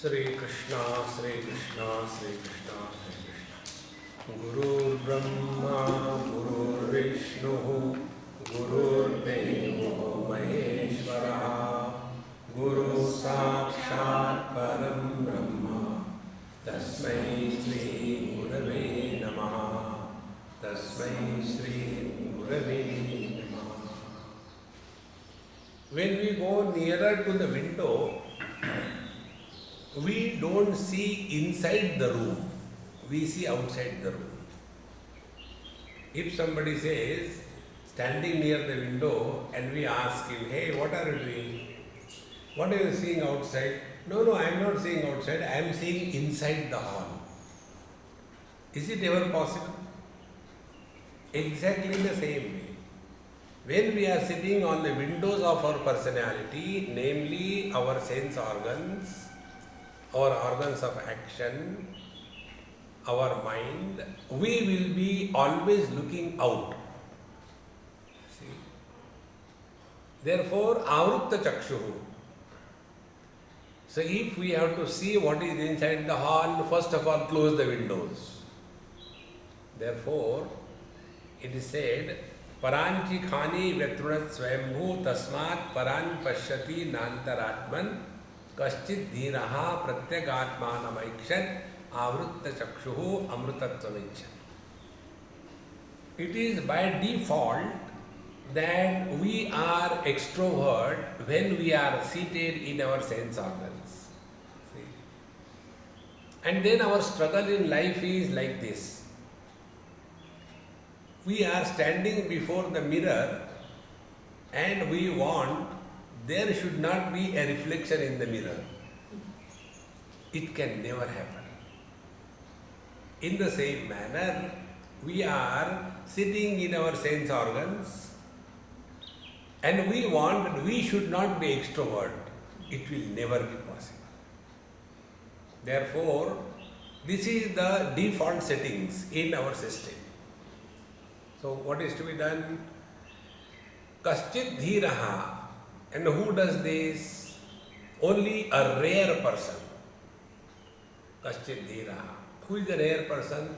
Sri Krishna, Sri Krishna, Sri Krishna, Sri Krishna. Gurur Brahma, Gurur Vishnu, Gurur Devo Maheshwara, Guru Sakshat Param Brahma, Tasmai Shri Gurave Namaha, Tasmai Shri Gurave Namaha. When we go nearer to the window, we don't see inside the room, we see outside the room. If somebody says, standing near the window, and we ask him, hey, what are you doing? What are you seeing outside? No, I am not seeing outside, I am seeing inside the hall. Is it ever possible? Exactly the same way. When we are sitting on the windows of our personality, namely our sense organs, our organs of action, our mind, we will be always looking out. See? Therefore, avrutta chakshuhu. So if we have to see what is inside the hall, first of all close the windows. Therefore, it is said, Paranchi khani vyatrurat swayambhu tasmat paran pashyati nantaratman Kaschit dhiraha pratyagatmanamaikshat avrutta chakshuhu amrutattvamichan. It is by default that we are extrovert when we are seated in our sense organs. See? And then our struggle in life is like this. We are standing before the mirror and we want there should not be a reflection in the mirror. It can never happen. In the same manner, we are sitting in our sense organs and we want that we should not be extrovert. It will never be possible. Therefore, this is the default settings in our system. So what is to be done? Kaschit dhiraha. And who does this? Only a rare person. Kaschit dhiraha. Who is the rare person?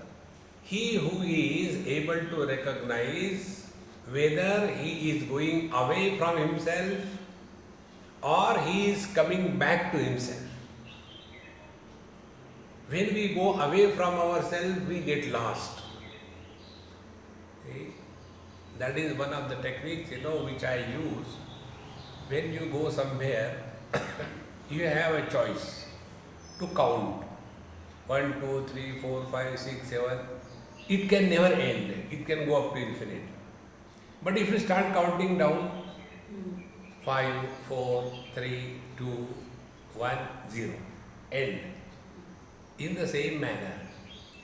He who is able to recognize whether he is going away from himself or he is coming back to himself. When we go away from ourselves, we get lost. See? That is one of the techniques, which I use. When you go somewhere, you have a choice to count. 1, 2, 3, 4, 5, 6, 7. It can never end. It can go up to infinite. But if you start counting down, 5, 4, 3, 2, 1, 0. End. In the same manner,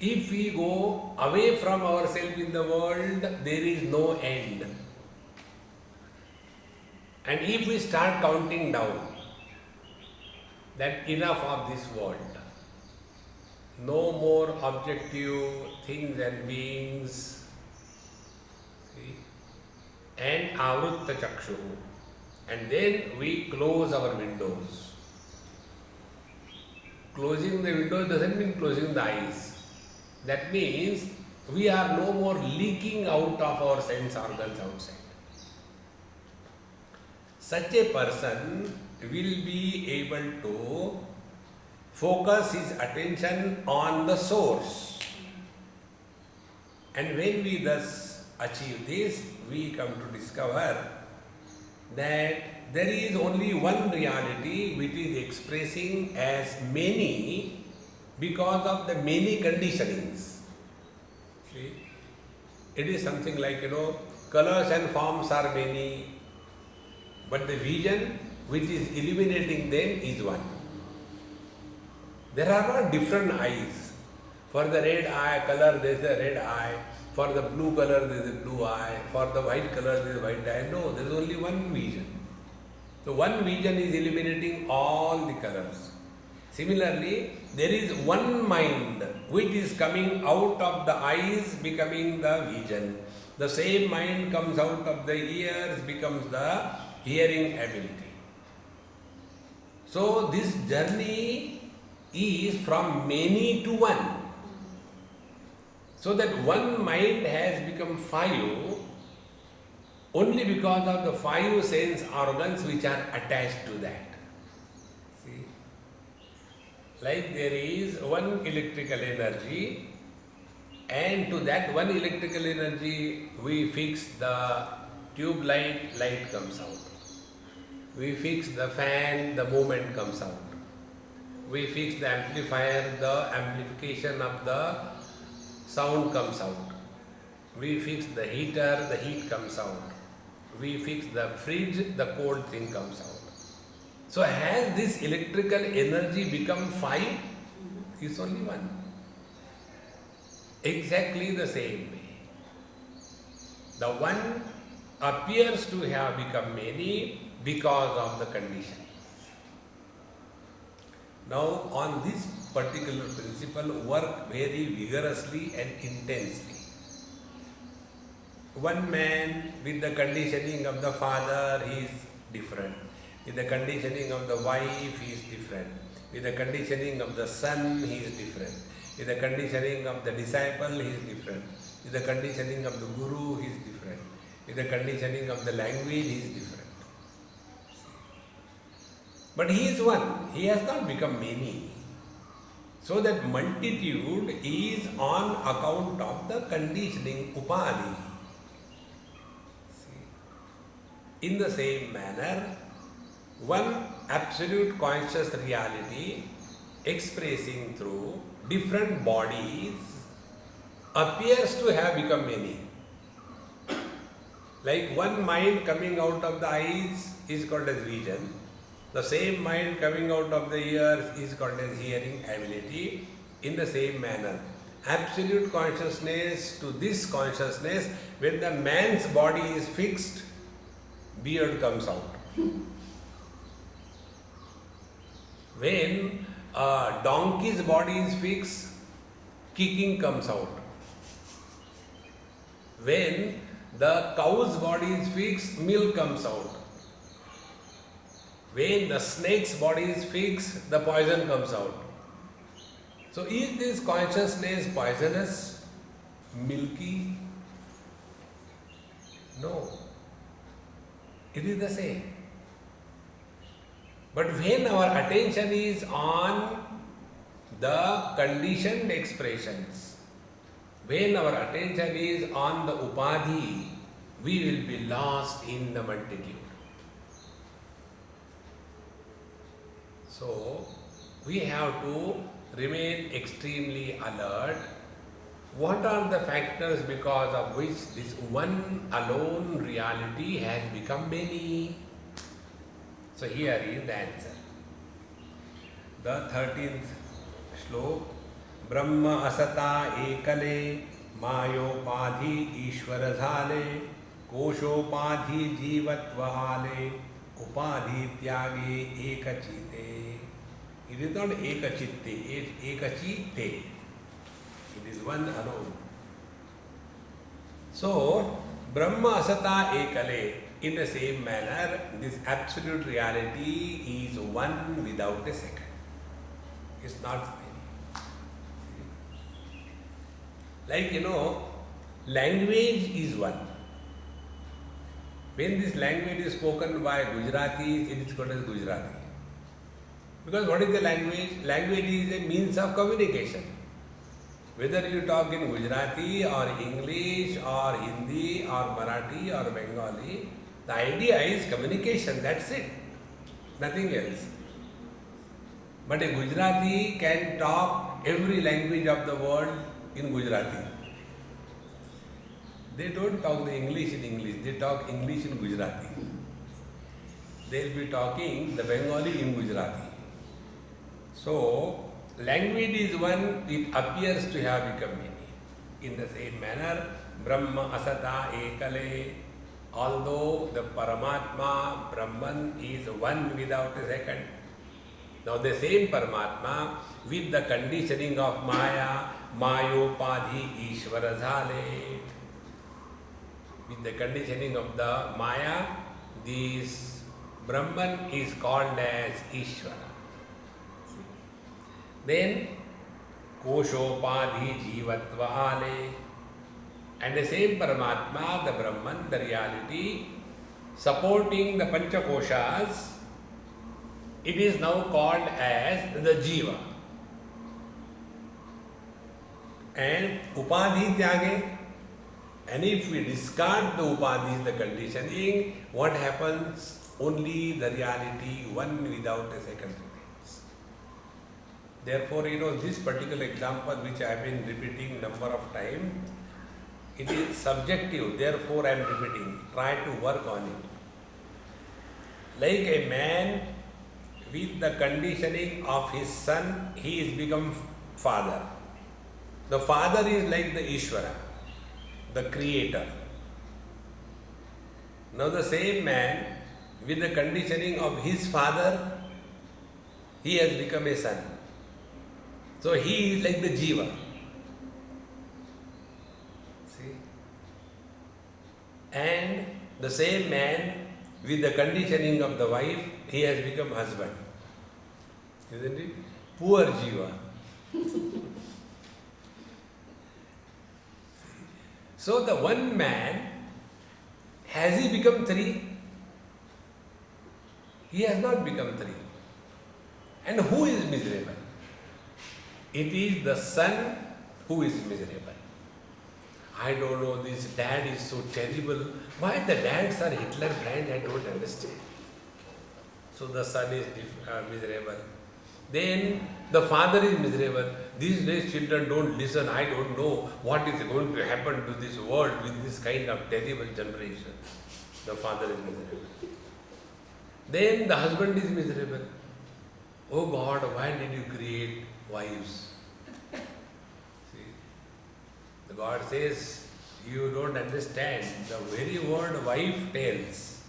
if we go away from ourselves in the world, there is no end. And if we start counting down, that enough of this world, no more objective things and beings, see? And avrutta chakshuhu, and then we close our windows. Closing the windows doesn't mean closing the eyes. That means we are no more leaking out of our sense organs outside. Such a person will be able to focus his attention on the source. And when we thus achieve this, we come to discover that there is only one reality which is expressing as many because of the many conditionings. See? It is something like, colors and forms are many, but the vision which is illuminating them is one. There are not different eyes. For the red eye color, there is a red eye. For the blue color, there is a blue eye. For the white color, there is a white eye. No, there is only one vision. So one vision is illuminating all the colors. Similarly, there is one mind which is coming out of the eyes, becoming the vision. The same mind comes out of the ears, becomes the hearing ability. So this journey is from many to one. So that one mind has become five only because of the five sense organs which are attached to that. See? Like there is one electrical energy, and to that one electrical energy we fix the tube light, light comes out. We fix the fan, the movement comes out. We fix the amplifier, the amplification of the sound comes out. We fix the heater, the heat comes out. We fix the fridge, the cold thing comes out. So has this electrical energy become five? It's only one. Exactly the same way. The one appears to have become many because of the condition. Now on this particular principle work very vigorously and intensely. One man with the conditioning of the father, he is different. With the conditioning of the wife, he is different. With the conditioning of the son, he is different. With the conditioning of the disciple, he is different. With the conditioning of the guru, he is different. With the conditioning of the language, he is different. But he is one. He has not become many. So that multitude is on account of the conditioning upadhi. In the same manner, one absolute conscious reality expressing through different bodies appears to have become many. Like one mind coming out of the eyes is called as vision. The same mind coming out of the ears is called as hearing ability. In the same manner, absolute consciousness to this consciousness, when the man's body is fixed, beard comes out. When a donkey's body is fixed, kicking comes out. When the cow's body is fixed, milk comes out. When the snake's body is fixed, the poison comes out. So is this consciousness poisonous, milky? No. It is the same. But when our attention is on the conditioned expressions, when our attention is on the upadhi, we will be lost in the multitude. So, we have to remain extremely alert. What are the factors because of which this one alone reality has become many? So here is the answer. The 13th slok. Brahma asata ekale mayopadhi ishvara dhale koshopadhi jivatva ale upadhi tyage ekachite. It is not ekachitte, it is ekachite. It is one alone. So, Brahma asata ekale. In the same manner, this absolute reality is one without a second. It's not many. Like, language is one. When this language is spoken by Gujaratis, it is called as Gujarati. Because what is the language? Language is a means of communication. Whether you talk in Gujarati or English or Hindi or Marathi or Bengali, the idea is communication, that's it. Nothing else. But a Gujarati can talk every language of the world in Gujarati. They don't talk the English in English, they talk English in Gujarati. They'll be talking the Bengali in Gujarati. So, language is one, it appears to have become many. In the same manner, Brahma asata ekale, although the Paramatma, Brahman is one without a second. Now the same Paramatma with the conditioning of Maya, Mayopadhi Ishvara dhale. With the conditioning of the Maya, this Brahman is called as Ishvara. Then Koshopadhi Jivatva Ale. And the same Paramatma, the Brahman, the reality, supporting the Panchakoshas, it is now called as the Jiva. And Upadhi Tyage. And if we discard the Upadhis, the conditioning, what happens? Only the reality, one without a second remains. Therefore, this particular example which I have been repeating number of times, it is subjective, therefore I am repeating. Try to work on it. Like a man with the conditioning of his son, he is become father. The father is like the Ishvara, the creator. Now the same man with the conditioning of his father, he has become a son. So he is like the Jiva. See? And the same man with the conditioning of the wife, he has become husband. Isn't it? Poor Jiva. So the one man, has he become three? He has not become three. And who is miserable? It is the son who is miserable. I don't know, this dad is so terrible. Why the dads are Hitler brand, I don't understand. So the son is miserable. Then the father is miserable. These days children don't listen. I don't know what is going to happen to this world with this kind of terrible generation. The father is miserable. Then the husband is miserable. Oh God, why did you create wives? See, the God says, you don't understand. The very word wife tells.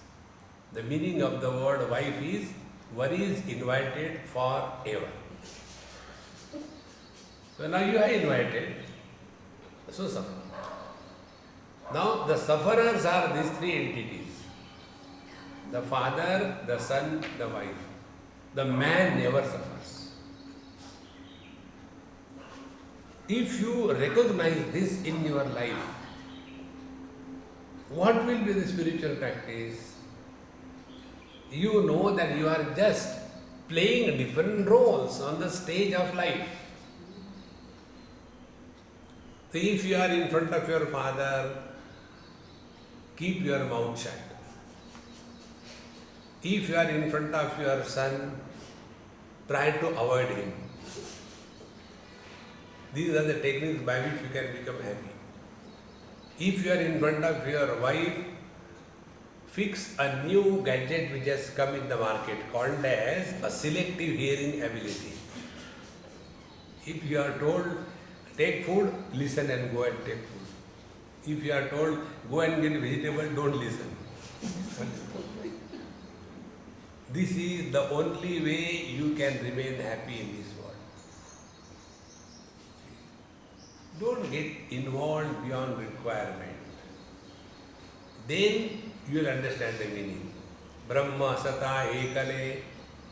The meaning of the word wife is one is invited forever. So now you are invited. So suffer. Now the sufferers are these three entities. The father, the son, the wife. The man never suffers. If you recognize this in your life, what will be the spiritual practice? You know that you are just playing different roles on the stage of life. So if you are in front of your father, keep your mouth shut. If you are in front of your son, try to avoid him. These are the techniques by which you can become happy. If you are in front of your wife, fix a new gadget which has come in the market called as a selective hearing ability. If you are told, take food, listen and go and take food. If you are told, go and get vegetable, don't listen. This is the only way you can remain happy in this world. Don't get involved beyond requirement. Then you will understand the meaning. Brahma Sata Ekale.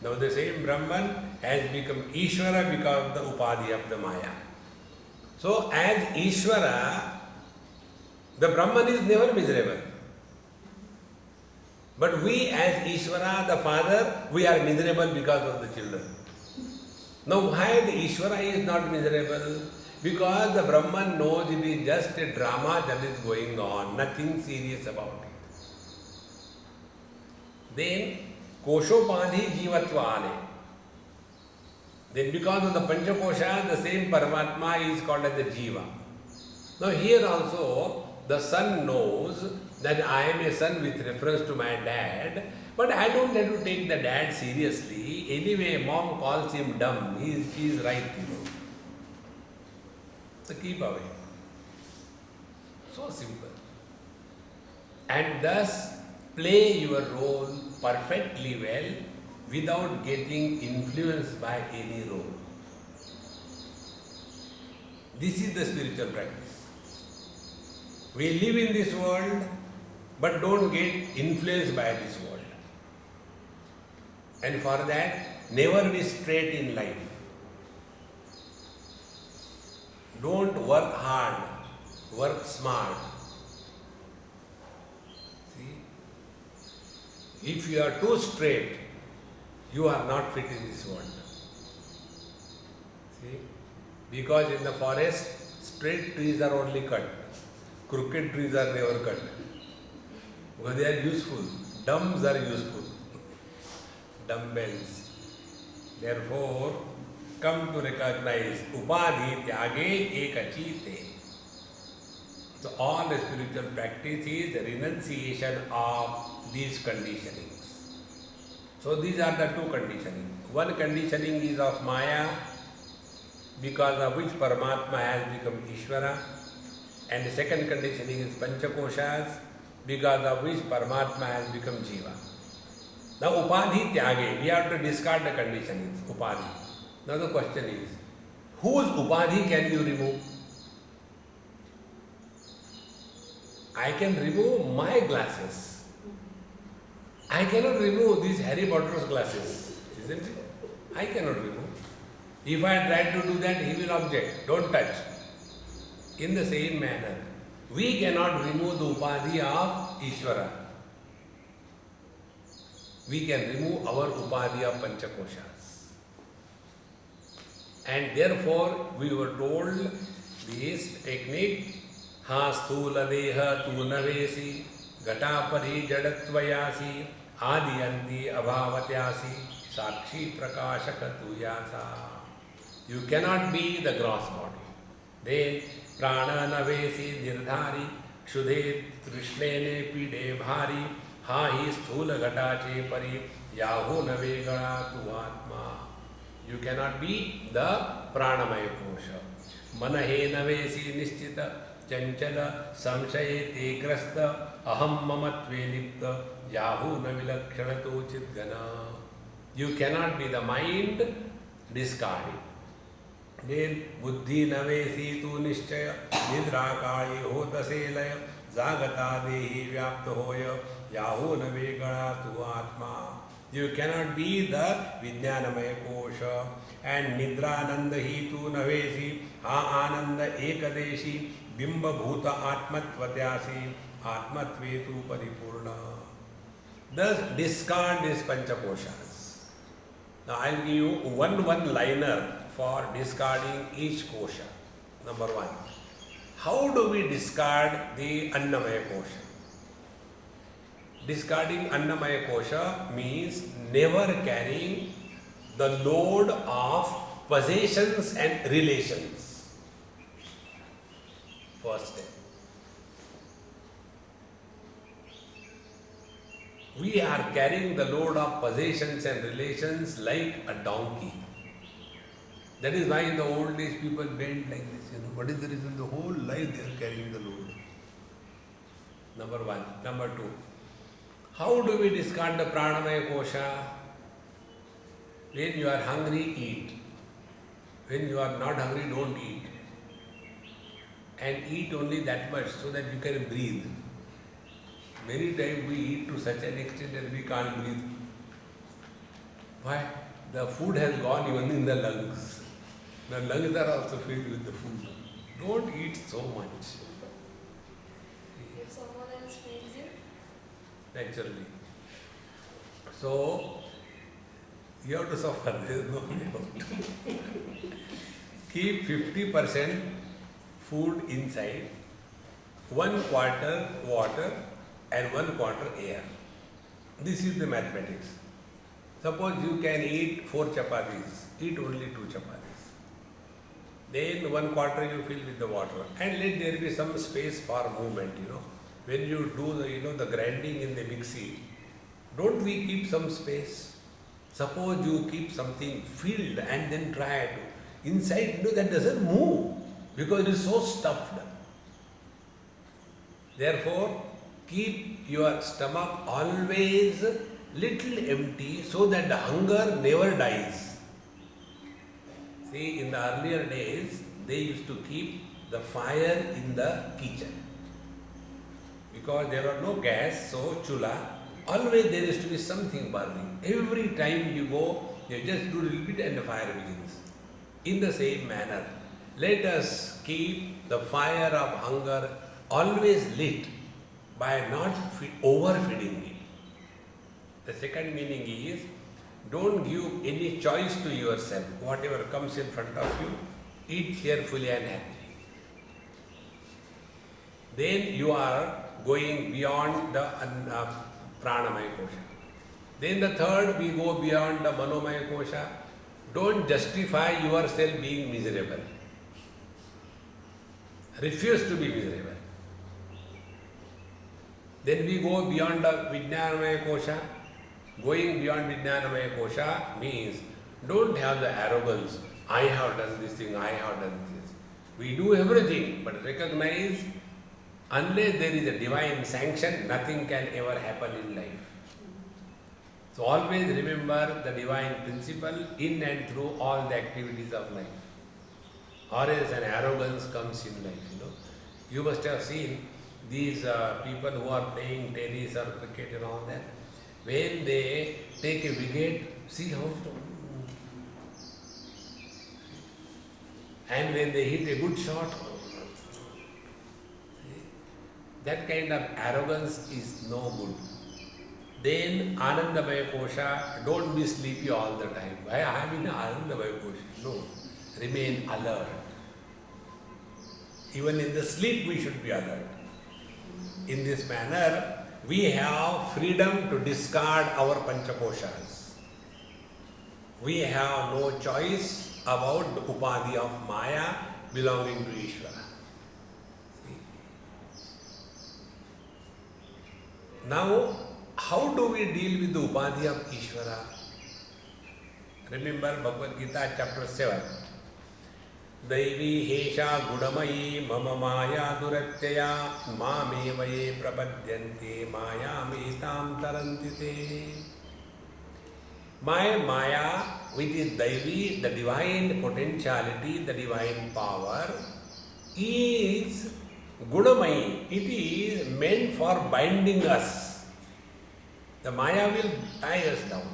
Now the same Brahman has become Ishvara because of the Upadhi of the Maya. So as Ishvara, the Brahman is never miserable. But we as Ishvara, the Father, we are miserable because of the children. Now why the Ishvara is not miserable? Because the Brahman knows it is just a drama that is going on, nothing serious about it. Then Koshopadhi Jivatvale. Then because of the Panchakosha, the same Paramatma is called as the Jiva. Now here also the son knows that I am a son with reference to my dad, but I don't have to take the dad seriously. Anyway, mom calls him dumb. She is right. So keep away. So simple. And thus play your role perfectly well without getting influenced by any role. This is the spiritual practice. We live in this world, but don't get influenced by this world. And for that, never be straight in life. Don't work hard, work smart. See? If you are too straight, you are not fit in this world. See? Because in the forest, straight trees are only cut. Crooked trees are never cut. Because they are useful. Dumbbs are useful. Dumbbells. Therefore, come to recognize Upadhi Tyage Ekachite. So all the spiritual practice is the renunciation of these conditionings. So these are the two conditionings. One conditioning is of Maya, because of which Paramatma has become Ishvara, and the second conditioning is Panchakoshas, because of which Paramatma has become Jiva. Now Upadhi Tyage, we have to discard the conditionings, Upadhi. Now the question is, whose Upadhi can you remove? I can remove my glasses. I cannot remove these Harry Potter's glasses, isn't it? I cannot remove. If I try to do that, he will object, don't touch. In the same manner, we cannot remove the Upadhi of Ishvara. We can remove our Upadhi of Panchakoshas. And therefore, we were told this technique, Ha sthula deha tu navesi, gatapari jadatvayasi, adiyanti abhavatyasi, sakshi prakashaka tuyasa. You cannot be the gross body. Then, prana navesi nirdhari, kshude trishnene pide bhari, ha hi sthula gatache pari, yahu navegana tu atma. You cannot be the pranamaya kosha. Manahe navesi nishchita, chanchala, samshaye tegrasta, aham mamatve lipta, yahu navilakshanato chidgana. You cannot be the mind, discard it. Then buddhi navesi tu nishchaya, nidrakāye hotase laya, zagata dehi vyapta hoya, yahu navegana tu atma. You cannot be the Vijnanamaya kosha. And nidrananda hi tu navesi, ha ananda ekadeshi, bimba bhuta atmatvatyasi, atmatve tu paripurna. Thus discard these panchakoshas. Now I will give you one-liner for discarding each kosha. Number one, how do we discard the Annamaya kosha? Discarding Annamaya kosha means never carrying the load of possessions and relations. First step. We are carrying the load of possessions and relations like a donkey. That is why in the old days people bent like this. What is the reason? The whole life they are carrying the load. Number one. Number two. How do we discard the pranamaya kosha? When you are hungry, eat. When you are not hungry, don't eat. And eat only that much so that you can breathe. Many times we eat to such an extent that we can't breathe. Why? The food has gone even in the lungs. The lungs are also filled with the food. Don't eat so much. If someone else feeds you? Naturally. So, you have to suffer. There is no way out. Keep 50% food inside, 1/4 water, and 1/4 air. This is the mathematics. Suppose you can eat 4 chapatis, eat only 2 chapatis. Then 1/4 you fill with the water and let there be some space for movement, When you do the grinding in the mixie, don't we keep some space? Suppose you keep something filled and then try to inside, that doesn't move because it is so stuffed. Therefore, keep your stomach always little empty so that the hunger never dies. See, in the earlier days, they used to keep the fire in the kitchen. Because there was no gas, so chula, always there is to be something burning. Every time you go, you just do a little bit and the fire begins. In the same manner, Let us keep the fire of hunger always lit by not overfeeding it. The second meaning is, don't give any choice to yourself. Whatever comes in front of you, eat cheerfully and happily. Then you are going beyond the pranamaya kosha. Then the third, we go beyond the manomaya kosha. Don't justify yourself being miserable. Refuse to be miserable. Then we go beyond the vijnanamaya kosha. Going beyond vijnanamaya kosha means don't have the arrogance. I have done this thing, I have done this. We do everything, but recognize unless there is a divine sanction, nothing can ever happen in life. So always remember the divine principle in and through all the activities of life. Or else an arrogance comes in life, You must have seen these people who are playing tennis or cricket and all that. When they take a wicket, see how strong. And when they hit a good shot, that kind of arrogance is no good. Then Anandamaya Kosha, don't be sleepy all the time. I am in Anandamaya Kosha. No, remain alert. Even in the sleep we should be alert. In this manner, we have freedom to discard our Panchakoshas. We have no choice about the upadhi of Maya belonging to Ishvara. Now, how do we deal with the upadhi of Ishvara? Remember Bhagavad Gita chapter 7. Daivi hesha gudamayi mama maya duratyaya mamevaye prapadyante maya metam tarantite. My Maya, which is Daivi, the divine potentiality, the divine power, is Gunamayi. It is meant for binding us. The Maya will tie us down.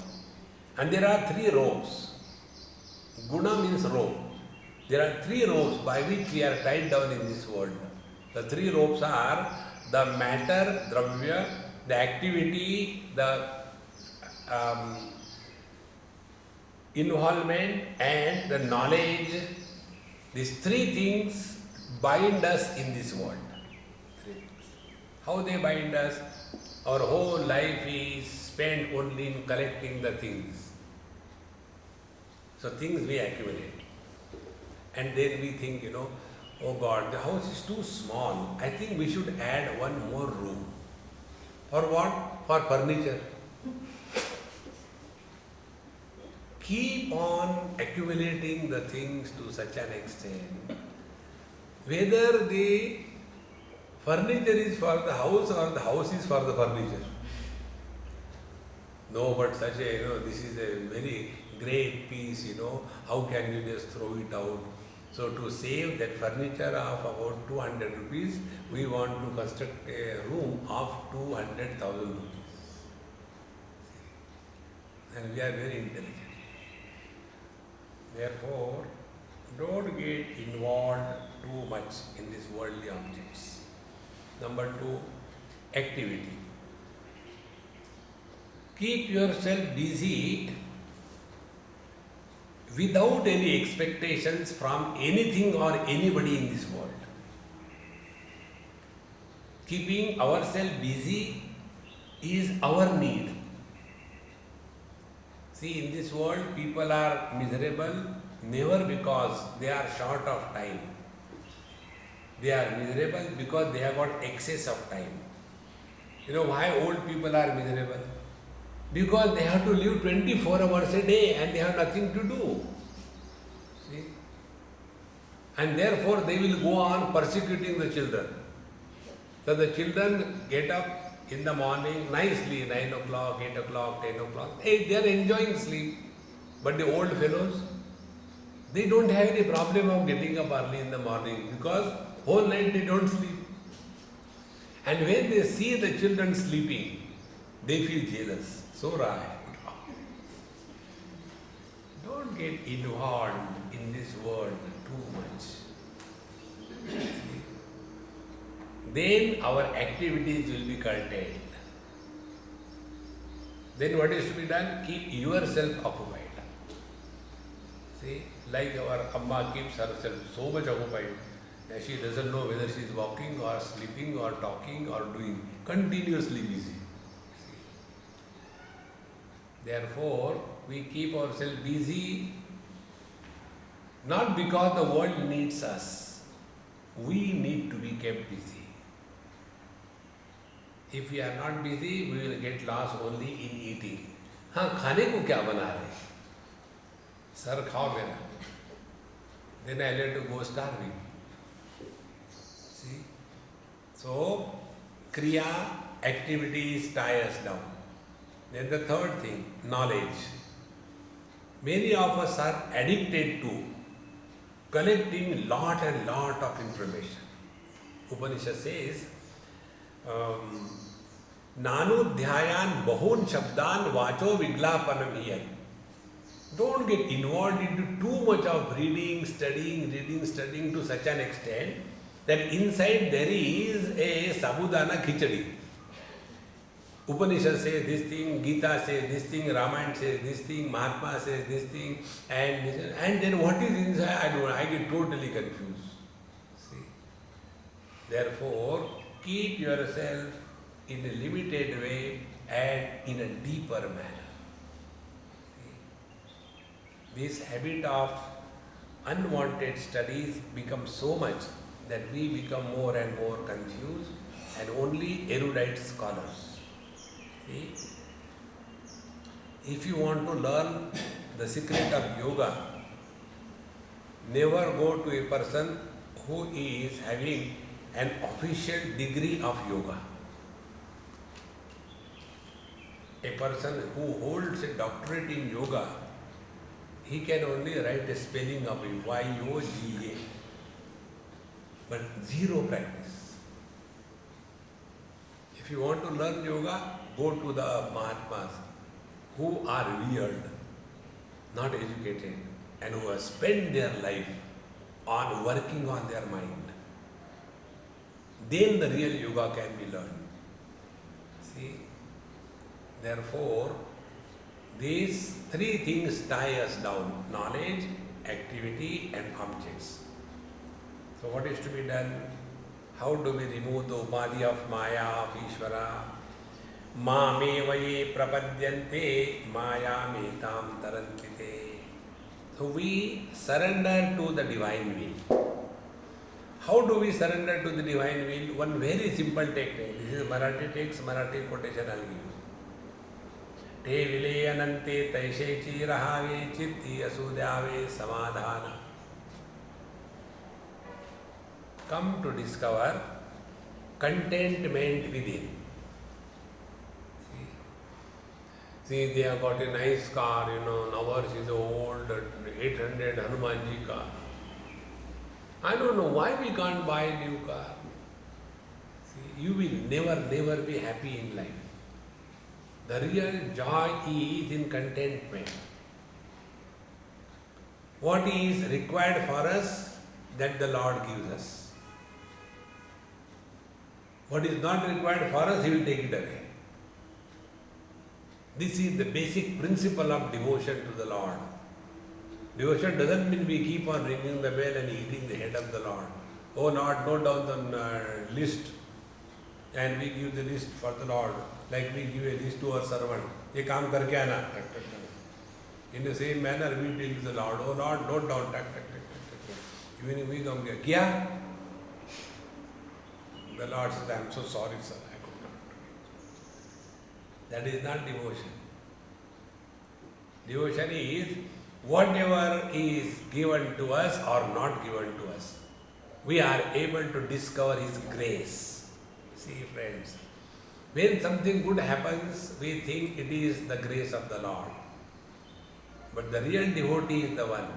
And there are three ropes. Guna means rope. There are three ropes by which we are tied down in this world. The three ropes are the matter, dravya, the activity, the involvement and the knowledge. These three things bind us in this world. Three things. How they bind us? Our whole life is spent only in collecting the things. So things we accumulate. And then we think, oh God, the house is too small. I think we should add one more room. For what? For furniture. Keep on accumulating the things to such an extent. Whether the furniture is for the house or the house is for the furniture. No, but such a, this is a very great piece, how can you just throw it out? So to save that furniture of about 200 rupees, we want to construct a room of 200,000 rupees. And we are very intelligent. Therefore, don't get involved too much in these worldly objects. Number 2, activity. Keep yourself busy without any expectations from anything or anybody in this world. Keeping ourselves busy is our need. See, in this world, people are miserable never because they are short of time. They are miserable because they have got excess of time. Why old people are miserable? Because they have to live 24 hours a day and they have nothing to do. See? And therefore they will go on persecuting the children. So the children get up in the morning nicely, 9 o'clock, 8 o'clock, 10 o'clock. Hey, they are enjoying sleep. But the old fellows, they don't have any problem of getting up early in the morning because whole night they don't sleep. And when they see the children sleeping, they feel jealous. So right. Don't get involved in this world too much. then our activities will be curtailed. Then what is to be done? Keep yourself occupied. See, like our Amma keeps herself so much occupied that she doesn't know whether she is walking or sleeping or talking or doing, continuously busy. See. Therefore, we keep ourselves busy not because the world needs us. We need to be kept busy. If we are not busy, we will get lost only in eating. हाँ, खाने को क्या बना रहे? Sir खाओ मेरा. Then I let to go starving. See? So, kriya, activities tie us down. Then the third thing, knowledge. Many of us are addicted to collecting lot and lot of information. Upanishad says, Nanudhyayan bahun shabdan vacho viglapanam iyan. Don't get involved into too much of reading, studying to such an extent that inside there is a sabudana khichdi. Upanishad says this thing, Gita says this thing, Ramayana says this thing, Mahatma says this thing, and then what is inside, I get totally confused. See? Therefore, keep yourself in a limited way and in a deeper manner. This habit of unwanted studies becomes so much that we become more and more confused and only erudite scholars. See? If you want to learn the secret of yoga, never go to a person who is having an official degree of yoga. A person who holds a doctorate in yoga, he can only write a spelling of it, Y-O-G-A, but zero practice. If you want to learn yoga, go to the Mahatmas who are reared, not educated, and who have spent their life on working on their mind. Then the real yoga can be learned. See? Therefore, these three things tie us down: knowledge, activity, and objects. So what is to be done? How do we remove the upadhi of Maya, of Ishvara? Mame vaye prapadyante maya metam tarantite. So we surrender to the divine will. How do we surrender to the divine will? One very simple technique. This is Marathi text, Marathi quotation I'll give you. Te vile anante taishe chi rahave chitti asudhyave samadhana. Come to discover contentment within. See, they have got a nice car, ours is old 800 Hanumanji car. I don't know why we can't buy a new car. See, you will never be happy in life. The real joy is in contentment. What is required for us, that the Lord gives us. What is not required for us, He will take it away. This is the basic principle of devotion to the Lord. Devotion doesn't mean we keep on ringing the bell and eating the head of the Lord. Oh Lord, note down the list, and we give the list for the Lord, like we give a list to our servant. Ye kaam karke aana. In the same manner, we tell the Lord, oh Lord, note down. Even if we come here, Kya? The Lord says, I am so sorry, sir, I could not. That is not devotion. Devotion is whatever is given to us or not given to us, we are able to discover His grace. See, friends, when something good happens, we think it is the grace of the Lord. But the real devotee is the one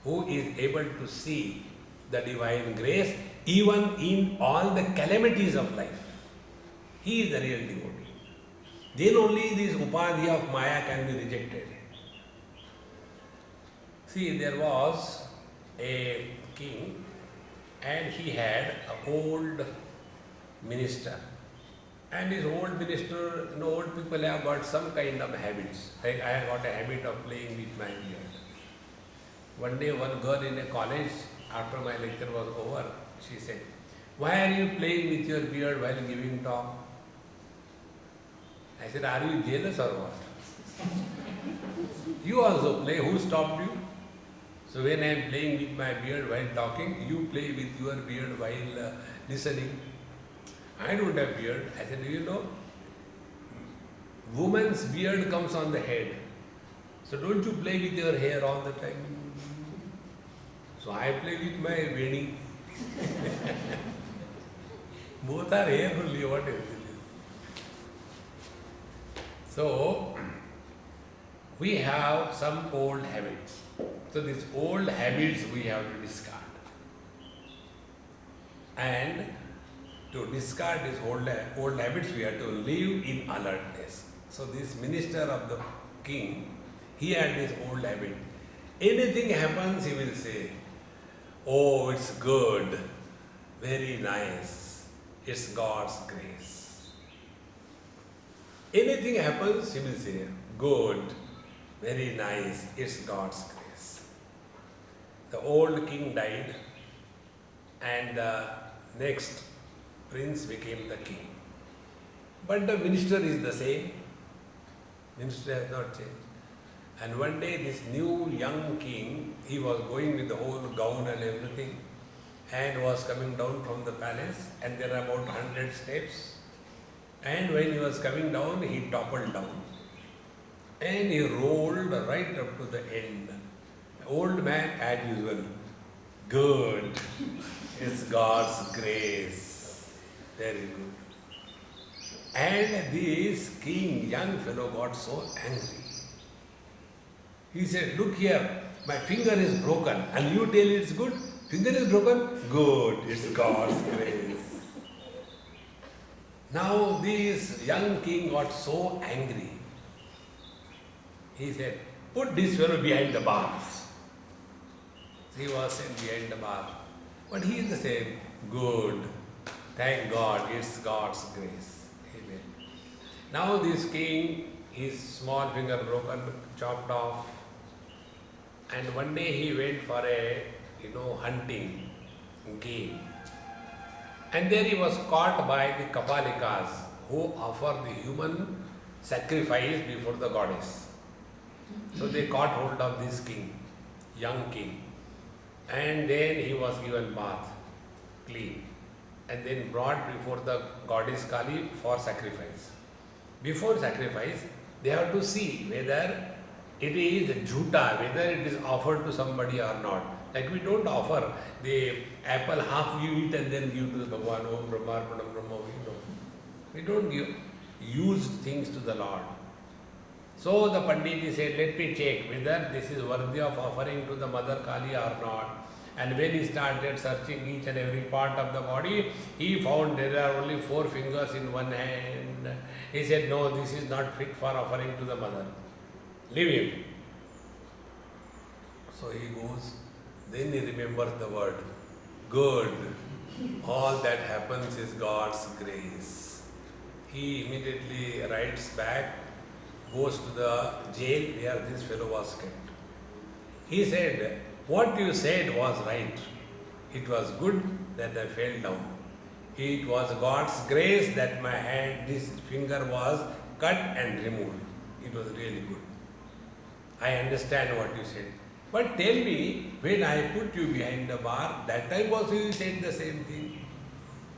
who is able to see the divine grace even in all the calamities of life. He is the real devotee. Then only this upadhi of Maya can be rejected. See, there was a king and he had an old minister. And this old minister, old people have got some kind of habits. Like I have got a habit of playing with my beard. One day one girl in a college, after my lecture was over, she said, "Why are you playing with your beard while giving talk?" I said, "Are you jealous or what? You also play, who stopped you? So when I am playing with my beard while talking, you play with your beard while listening." I don't have beard. I said, "Do you know? Woman's beard comes on the head. So don't you play with your hair all the time?" So I play with my veiny. Both are hair only, what else it is? So we have some old habits. So these old habits we have to discard. And to discard these old habits, we have to live in alertness. So this minister of the king, he had this old habit. Anything happens, he will say, "Oh, it's good, very nice, it's God's grace." Anything happens, he will say, "Good, very nice, it's God's grace." The old king died, and the next prince became the king. But the minister is the same. Minister has not changed. And one day this new young king, he was going with the whole gown and everything, and was coming down from the palace, and there are about 100 steps. And when he was coming down, he toppled down. And he rolled right up to the end. The old man, as usual, "Good, it's God's grace." Very good. And this king, young fellow, got so angry. He said, "Look here, my finger is broken, and you tell it's good? Finger is broken? Good, it's God's grace." Now this young king got so angry. He said, "Put this fellow behind the bars." He was sent behind the bar. But he is the same. "Good. Thank God, it's God's grace." Amen. Now this king, his small finger broken, chopped off. And one day he went for a, hunting game. And there he was caught by the Kapalikas, who offer the human sacrifice before the goddess. So they caught hold of this king, young king. And then he was given bath, clean, and then brought before the goddess Kali for sacrifice. Before sacrifice, they have to see whether it is jhuta, whether it is offered to somebody or not. Like we don't offer the apple, half you eat and then give to the Bhagwan, Om Brahma Arpanam Brahma, We don't give used things to the Lord. So the Pandit said, "Let me check whether this is worthy of offering to the Mother Kali or not." And when he started searching each and every part of the body, he found there are only 4 fingers in one hand. He said, "No, this is not fit for offering to the Mother. Leave him." So he goes, then he remembers the word, "Good. All that happens is God's grace." He immediately rides back, goes to the jail where this fellow was kept. He said, "What you said was right. It was good that I fell down. It was God's grace that my hand, this finger was cut and removed. It was really good. I understand what you said. But tell me, when I put you behind the bar, that time also you said the same thing.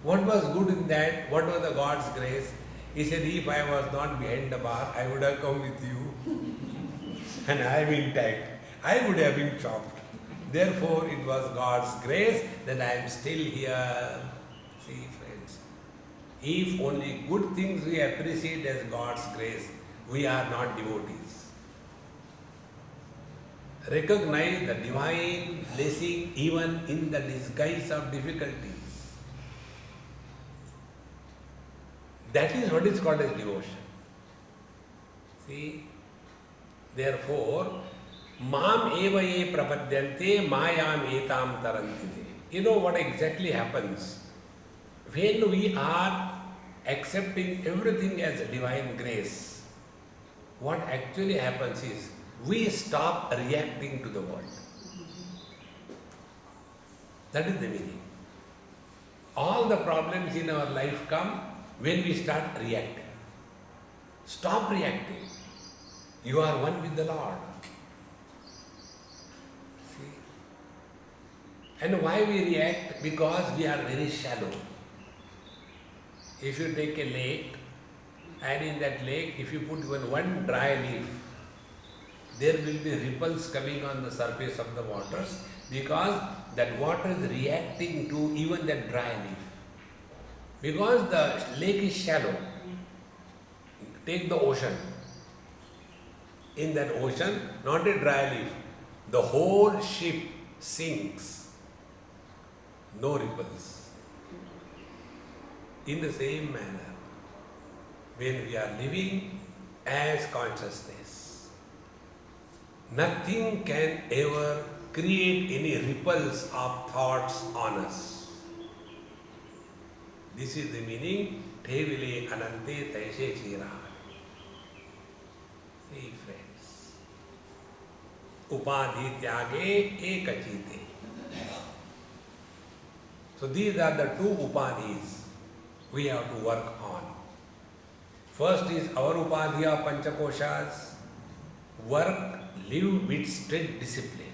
What was good in that? What was the God's grace?" He said, "If I was not behind the bar, I would have come with you. And I am intact. I would have been chopped. Therefore, it was God's grace that I am still here." See, friends, if only good things we appreciate as God's grace, we are not devotees. Recognize the divine blessing even in the disguise of difficulties. That is what is called as devotion. See, therefore, "Mam eva ye prapadyante mayam etam tarantite." You know what exactly happens when we are accepting everything as divine grace, what actually happens is we stop reacting to the world. That is the meaning. All the problems in our life come when we start reacting. Stop reacting. You are one with the Lord. See? And why we react? Because we are very shallow. If you take a lake, and in that lake, if you put even one dry leaf, there will be ripples coming on the surface of the waters, because that water is reacting to even that dry leaf. Because the lake is shallow. Take the ocean. In that ocean, not a dry leaf, the whole ship sinks. No ripples. In the same manner, when we are living as consciousness, nothing can ever create any ripples of thoughts on us. This is the meaning, Thevile Anante Taishe Chira. See, friends. Upadhi Tyage Ekachite. So these are the two upadhis we have to work on. First is our upadhi of Panchakoshas. Work, live with strict discipline.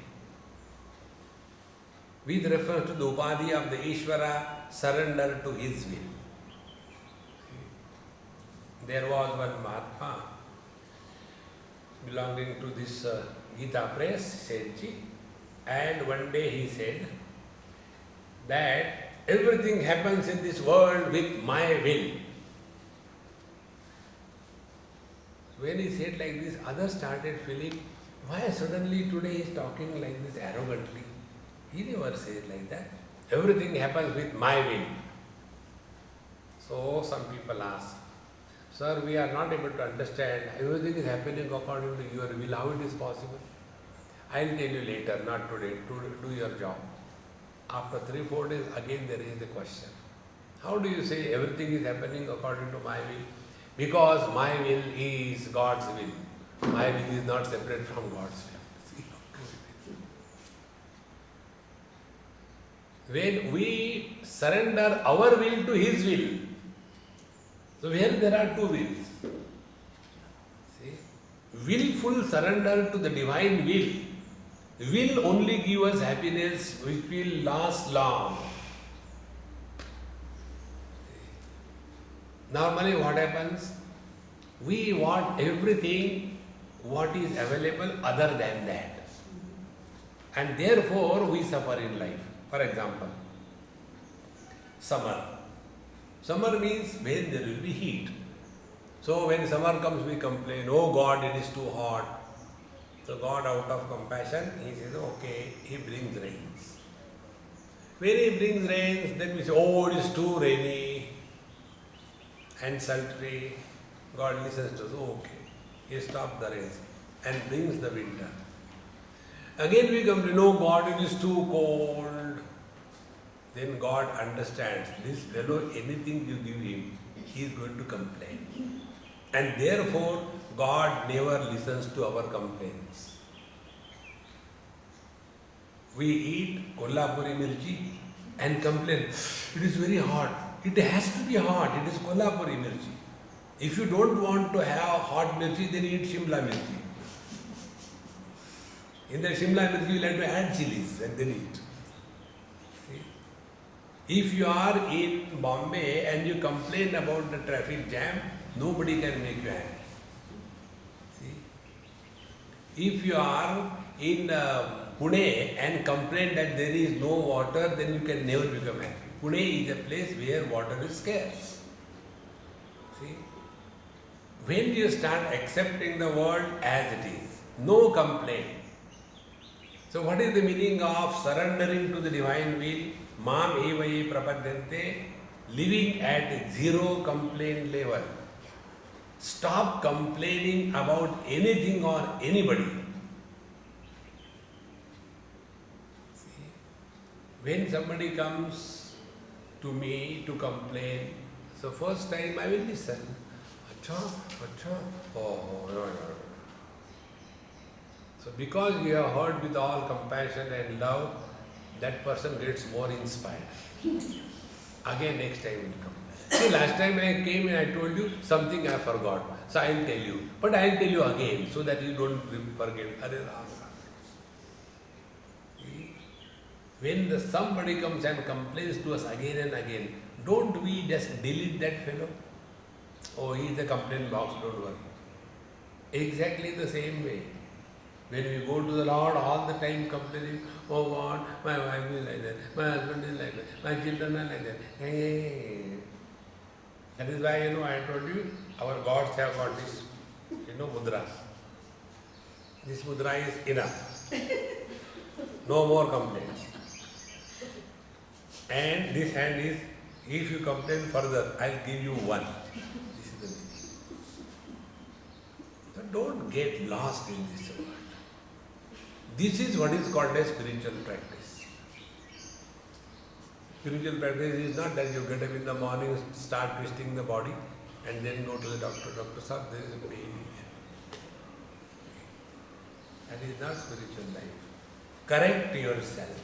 With reference to the upadhi of the Ishvara, surrender to his will. There was one Mahatma belonging to this Gita press, Sethji, and one day he said that everything happens in this world with my will. When he said like this, others started feeling, why suddenly today he is talking like this arrogantly? He never said like that. Everything happens with my will. So some people ask, sir, we are not able to understand. Everything is happening according to your will. How it is possible? I will tell you later, not today. To do your job. After 3-4 days, again there is the question. How do you say everything is happening according to my will? Because my will is God's will. My will is not separate from God's will. When we surrender our will to His will, so here there are two wills. See, willful surrender to the divine will only give us happiness which will last long. Normally what happens? We want everything what is available other than that. And therefore we suffer in life. For example, summer. Summer means when there will be heat. So when summer comes we complain, oh God, it is too hot. So God, out of compassion, He says, okay, He brings rains. When He brings rains, then we say, oh, it is too rainy and sultry. God listens to us, okay, He stops the rains and brings the winter. Again we complain, no God, it is too cold. Then God understands, this fellow, anything you give him, he is going to complain. And therefore, God never listens to our complaints. We eat Kolhapuri mirchi and complain, it is very hot. It has to be hot, it is Kolhapuri mirchi. If you don't want to have hot mirchi, then eat Shimla mirchi. In the Shimla mirchi, you will have to add chilies and then eat. See? If you are in Bombay and you complain about the traffic jam, nobody can make you happy. See? If you are in Pune and complain that there is no water, then you can never become happy. Pune is a place where water is scarce. See? When you start accepting the world as it is, no complaint. So what is the meaning of surrendering to the divine will? Mam evaye prapadyante, living at zero complaint level. Stop complaining about anything or anybody. See? When somebody comes to me to complain. So first time I will listen. Acha, acha, oh, no, no. So because we have heard with all compassion and love, that person gets more inspired. Again next time will come. See, last time I came and I told you something I forgot. So I will tell you. But I will tell you again so that you don't forget. Arey Ram. When somebody comes and complains to us again and again, don't we just delete that fellow? Oh, he is the complaint box, don't worry. Exactly the same way. When we go to the Lord all the time complaining, oh God, my wife is like that, my husband is like that, my children are like that. Hey. That is why, I told you, our gods have got this, mudra. This mudra is enough. No more complaints. And this hand is, if you complain further, I'll give you one. This is the meaning. So don't get lost in this world. This is what is called as spiritual practice. Spiritual practice is not that you get up in the morning, start twisting the body, and then go to the doctor. Doctor, sir, there is a pain. That is not spiritual life. Correct yourself.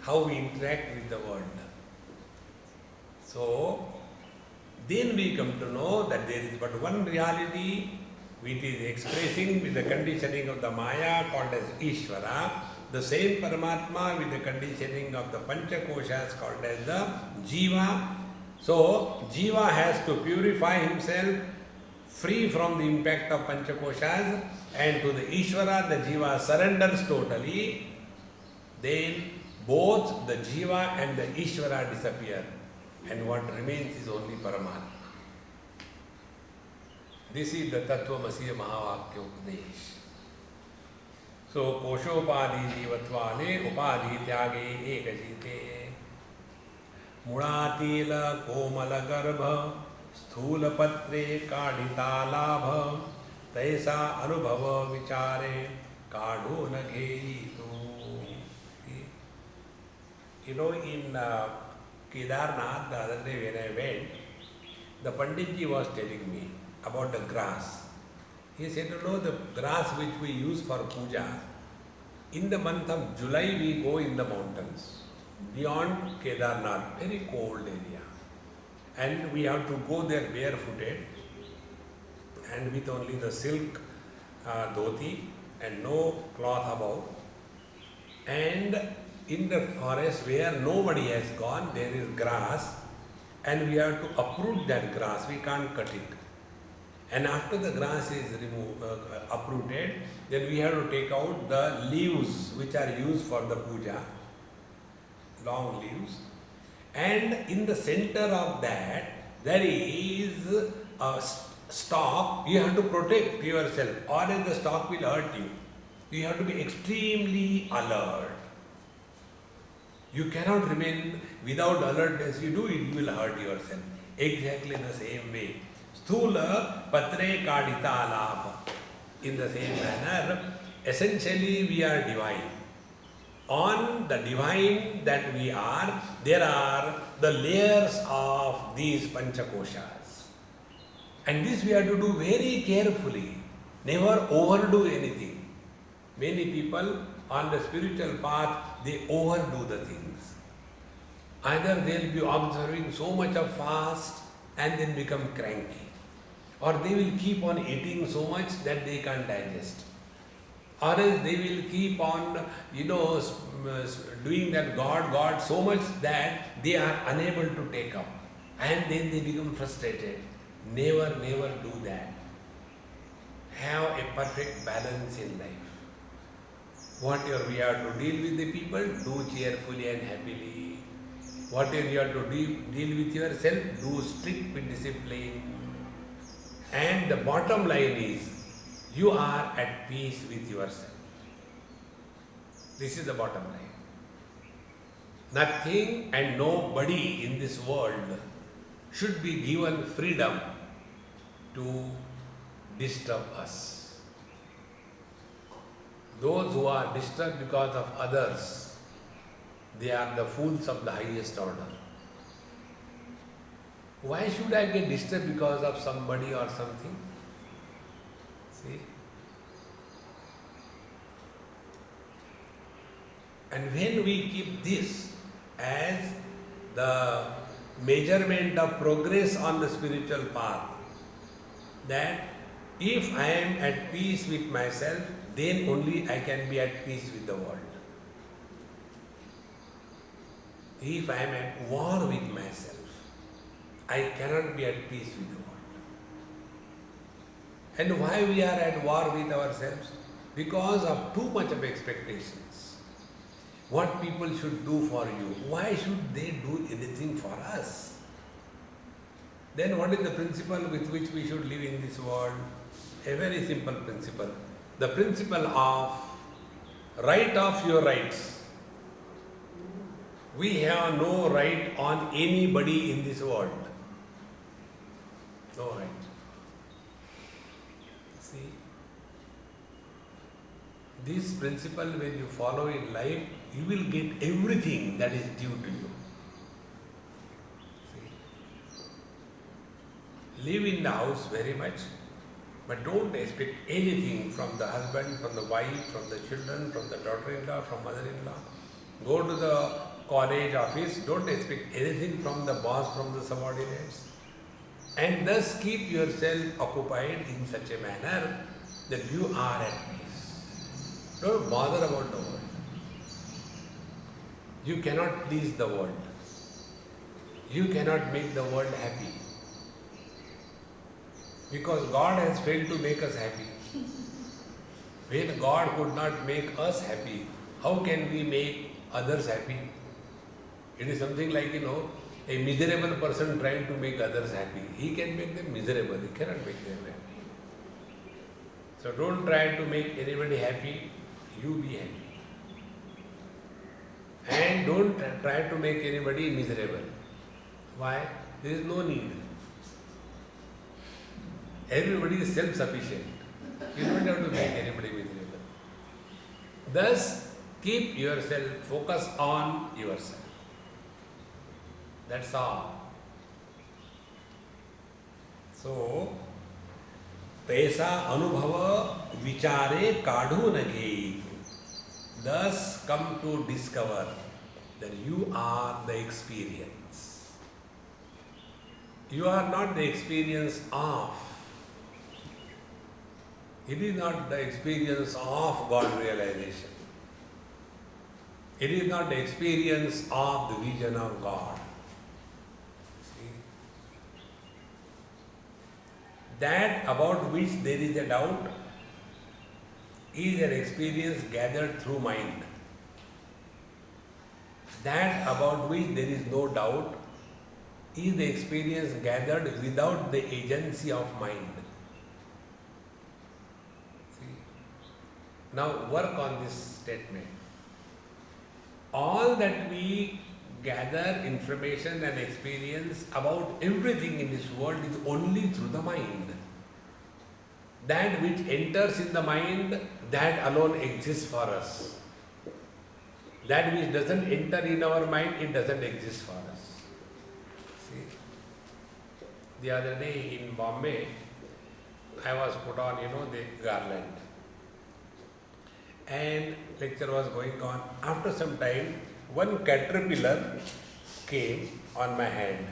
How we interact with the world. So, then we come to know that there is but one reality which is expressing with the conditioning of the Maya called as Ishvara, the same Paramatma with the conditioning of the Panchakoshas called as the Jiva. So, Jiva has to purify himself free from the impact of Panchakoshas, and to the Ishvara the Jiva surrenders totally. Then both the Jiva and the Ishvara disappear, and what remains is only Paramatma. This is the Tattvamasi Mahavakya Upadesh. So, Koshopadi Jivatvale Upadi Tyage Ekajite Mudatila Komala Garbha Sthula Patre Kadita Labha Taisa Anubhava Vichare Kadho Nagheyitu. In Kedarnath, the other day when I went, the Panditji was telling me about the grass. He said, the grass which we use for puja, in the month of July we go in the mountains, beyond Kedarnath, very cold area. And we have to go there barefooted and with only the silk dhoti and no cloth above. And in the forest where nobody has gone, there is grass, and we have to uproot that grass, we can't cut it. And after the grass is uprooted, then we have to take out the leaves which are used for the puja, long leaves. And in the center of that, there is a stalk. You have to protect yourself, or else the stalk will hurt you. You have to be extremely alert. You cannot remain without alertness. You do it, you will hurt yourself. Exactly the same way. Sthula patre kadita alabha. In the same manner, essentially we are divine. On the divine that we are, there are the layers of these panchakoshas. And this we have to do very carefully. Never overdo anything. Many people on the spiritual path, they overdo the things. Either they will be observing so much of fast and then become cranky, or they will keep on eating so much that they can't digest, or else they will keep on, doing that God so much that they are unable to take up, and then they become frustrated. Never do that. Have a perfect balance in life. Whatever we have to deal with the people, do cheerfully and happily. Whatever you have to deal with yourself, do strict with discipline. And the bottom line is, you are at peace with yourself. This is the bottom line. Nothing and nobody in this world should be given freedom to disturb us. Those who are disturbed because of others, They are the fools of the highest order. Why should I get disturbed because of somebody or something? See? And when we keep this as the measurement of progress on the spiritual path, that if I am at peace with myself, then only I can be at peace with the world. If I am at war with myself, I cannot be at peace with the world. And why we are at war with ourselves? Because of too much of expectations. What people should do for you, why should they do anything for us? Then what is the principle with which we should live in this world? A very simple principle. The principle of right of your rights. We have no right on anybody in this world. No right. See, this principle when you follow in life, you will get everything that is due to you. See? Live in the house very much, but don't expect anything from the husband, from the wife, from the children, from the daughter-in-law, from mother-in-law. Go to the college office, don't expect anything from the boss, from the subordinates. And thus keep yourself occupied in such a manner that you are at peace. Don't bother about the world. You cannot please the world. You cannot make the world happy. Because God has failed to make us happy. When God could not make us happy, how can we make others happy? It is something like, a miserable person trying to make others happy. He can make them miserable, he cannot make them happy. So don't try to make anybody happy, you be happy. And don't try to make anybody miserable. Why? There is no need. Everybody is self-sufficient. You don't have to make anybody miserable. Thus, keep yourself focused on yourself. That's all. So, Taisa Anubhava Vichare Kadhu Nage. Thus come to discover that you are the experience. You are not the experience of. It is not the experience of God realization. It is not the experience of the vision of God. See? That about which there is a doubt is an experience gathered through mind. That about which there is no doubt is the experience gathered without the agency of mind. See? Now work on this statement. All that we gather information and experience about everything in this world is only through the mind. That which enters in the mind, that alone exists for us. That which doesn't enter in our mind, it doesn't exist for us. See? The other day in Bombay, I was put on, the garland. And lecture was going on. After some time, one caterpillar came on my hand.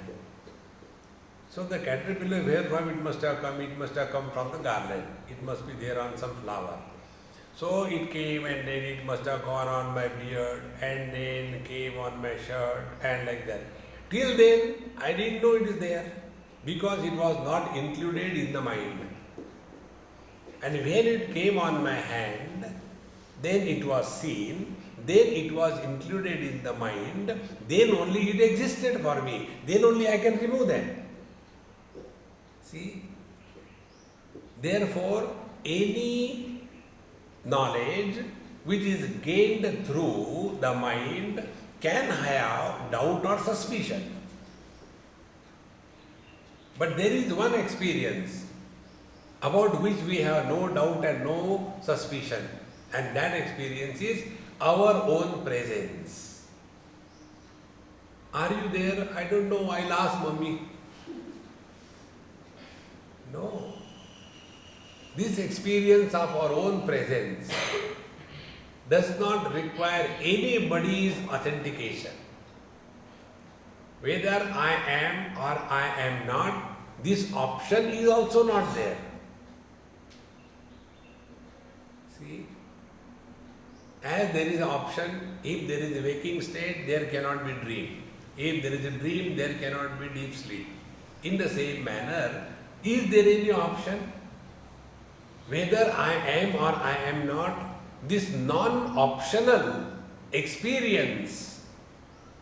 So the caterpillar, where from it must have come? It must have come from the garland. It must be there on some flower. So it came and then it must have gone on my beard and then came on my shirt and like that. Till then, I didn't know it is there because it was not included in the mind. And when it came on my hand, then it was seen, then it was included in the mind, then only it existed for me. Then only I can remove that. See? Therefore, any knowledge which is gained through the mind can have doubt or suspicion. But there is one experience about which we have no doubt and no suspicion, and that experience is our own presence. Are you there? I don't know, I'll ask mummy. No. This experience of our own presence does not require anybody's authentication. Whether I am or I am not, this option is also not there. See? As there is an option, if there is a waking state, there cannot be dream. If there is a dream, there cannot be deep sleep. In the same manner, is there any option? Whether I am or I am not, this non-optional experience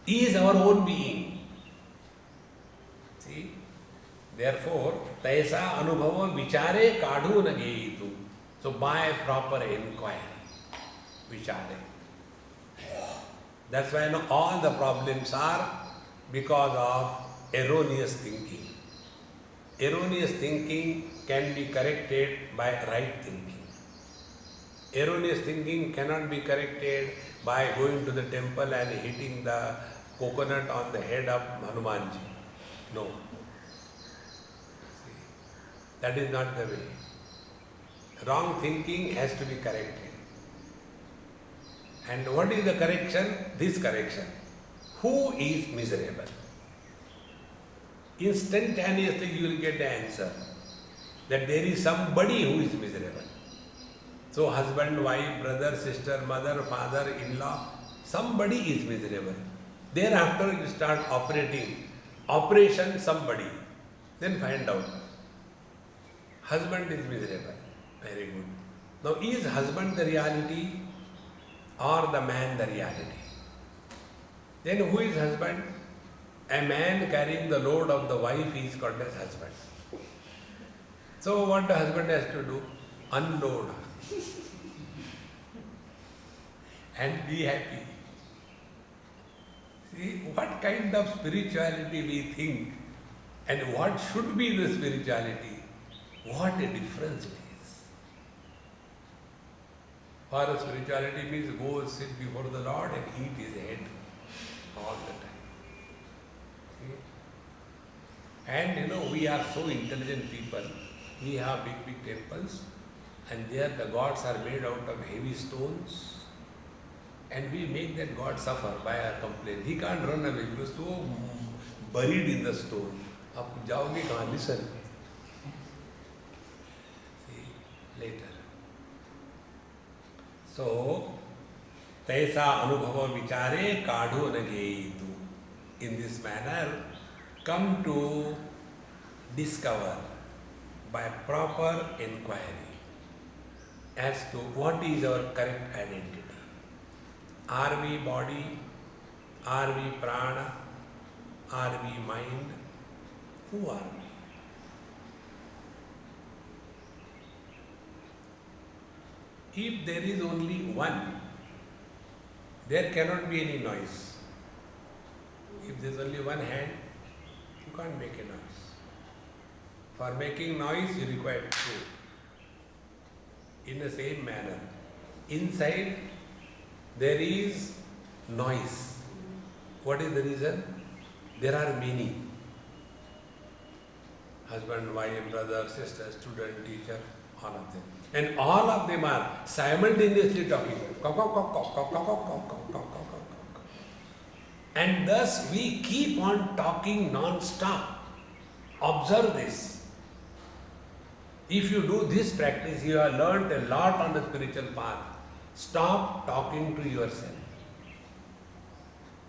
is our own being. See? Therefore, taisa anubhava vichare kadhu nageyitu. So by proper inquiry, vichare. That's why all the problems are because of erroneous thinking. Erroneous thinking can be corrected by right thinking. Erroneous thinking cannot be corrected by going to the temple and hitting the coconut on the head of Hanumanji. No. See, that is not the way. Wrong thinking has to be corrected. And what is the correction? This correction. Who is miserable? Instantaneously you will get the answer that there is somebody who is miserable. So husband, wife, brother, sister, mother, father, in-law, somebody is miserable. Thereafter you start operating. Operation somebody. Then find out. Husband is miserable. Very good. Now is husband the reality or the man the reality? Then who is husband? A man carrying the load of the wife is called as husband. So what the husband has to do? Unload. And be happy. See, what kind of spirituality we think and what should be the spirituality? What a difference it is. For the spirituality means go sit before the Lord and eat his head all the time. See? And we are so intelligent people. We have big temples and there the gods are made out of heavy stones. And we make that God suffer by our complaint. He can't run away. He was so buried in the stone. Aap jaoge kahan? Listen. See, later. So, taisa anubhava vichare kadhu nageyitu. In this manner, come to discover by proper inquiry as to what is our correct identity. Are we body? Are we prana? Are we mind? Who are we? If there is only one, there cannot be any noise. If there is only one hand, you can't make a noise. For making noise, you require two. In the same manner, inside there is noise. What is the reason? There are many. Husband, wife, brother, sister, student, teacher, all of them. And all of them are simultaneously talking. And thus we keep on talking non-stop. Observe this. If you do this practice, you have learned a lot on the spiritual path. Stop talking to yourself.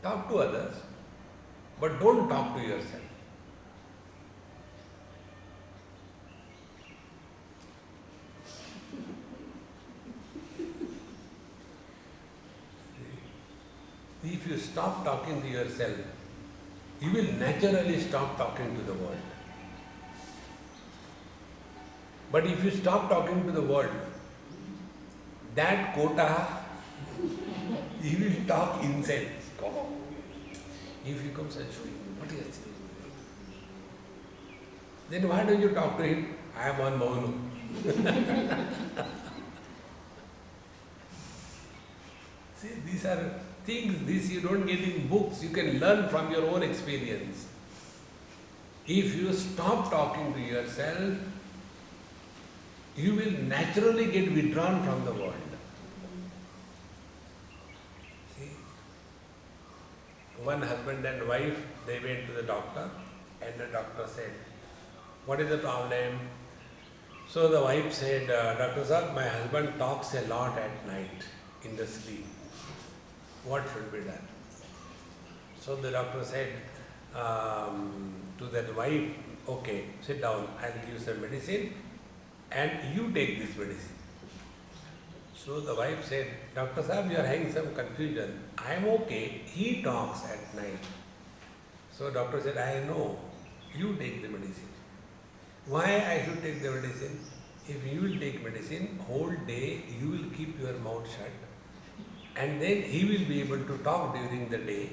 Talk to others, but don't talk to yourself. If you stop talking to yourself, you will naturally stop talking to the world. But if you stop talking to the world, that quota, he will talk inside. If he comes and show you, what is it? Then why don't you talk to him? I am on Maunu. See, these are things, this you don't get in books, you can learn from your own experience. If you stop talking to yourself, you will naturally get withdrawn from the world. See? One husband and wife, they went to the doctor, and the doctor said, "What is the problem?" So the wife said, "Doctor sir, my husband talks a lot at night in the sleep. What should be done?" So the doctor said to that wife, "Okay, sit down, I'll give you some medicine and you take this medicine." So the wife said, "Doctor sir, you are having some confusion. I am okay, he talks at night." So doctor said, "I know, you take the medicine." Why I should take the medicine? If you will take medicine, whole day you will keep your mouth shut and then he will be able to talk during the day.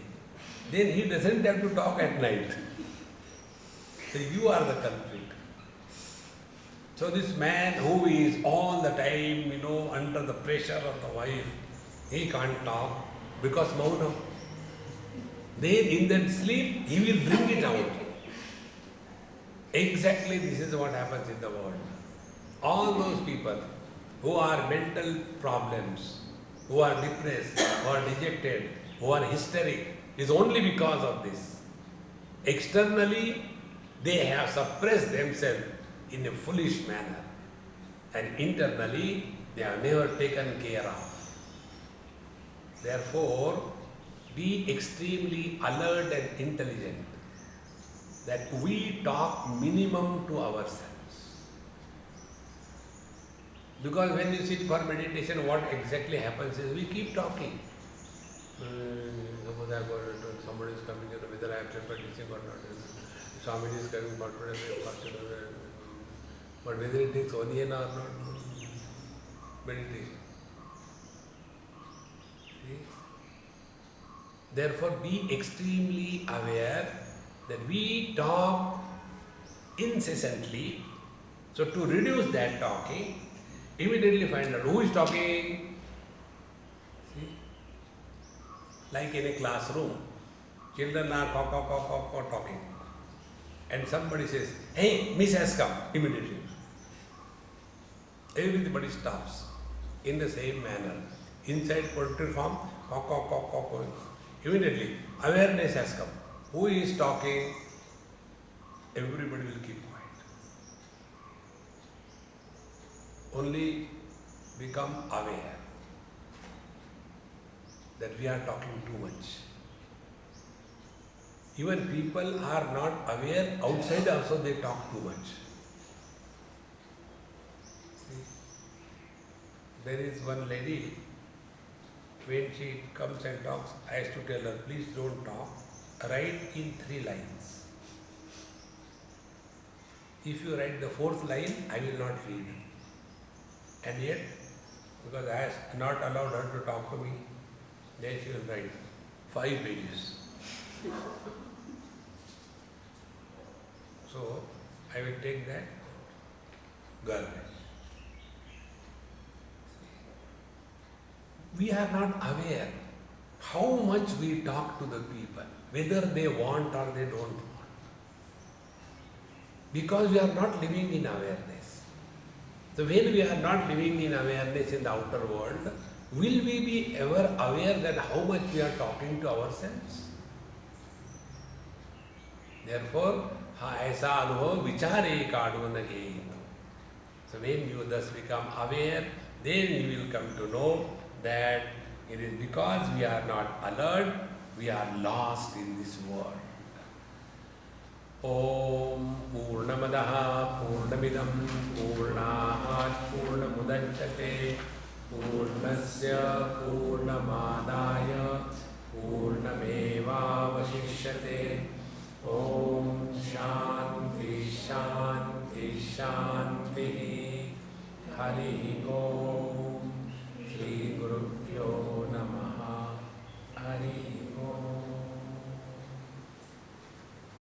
Then he doesn't have to talk at night. So you are the culprit. So this man who is all the time, under the pressure of the wife, he can't talk because maunam. Then in that sleep, he will bring it out. Exactly this is what happens in the world. All those people who are mental problems, who are depressed, who are dejected, who are hysteric, is only because of this. Externally, they have suppressed themselves in a foolish manner, and internally, they have never taken care of. Therefore, be extremely alert and intelligent that we talk minimum to ourselves. Because when you sit for meditation, what exactly happens is we keep talking. Suppose somebody is coming, whether I am practicing or not. Swami is coming, but whether it takes onion or not, meditation. See? Therefore, be extremely aware that we talk incessantly. So to reduce that talking, immediately find out who is talking. See? Like in a classroom, children are talking. And somebody says, "Hey, Miss has come," immediately. Everybody stops in the same manner. Inside poultry farm, immediately awareness has come. Who is talking? Everybody will keep quiet. Only become aware that we are talking too much. Even people are not aware, outside also they talk too much. See? There is one lady, when she comes and talks, I used to tell her, "Please don't talk, write in 3 lines. If you write the 4th line, I will not read." And yet, because I have not allowed her to talk to me, then she will write 5 pages. So, I will take that garbage. We are not aware how much we talk to the people, whether they want or they don't want. Because we are not living in awareness. So when we are not living in awareness in the outer world, will we be ever aware that how much we are talking to ourselves? Therefore, ऐसा अनुभव विचारे काढ़ो न गेहितो. So when you thus become aware, then you will come to know that it is because we are not alert, we are lost in this world. Om Purnamadaha Purnamidam Purnat Purnamudachyate Purnasya Purnamadaya Purnamevavashishyate. Om Shanti Shanti Shanti. Hari Om.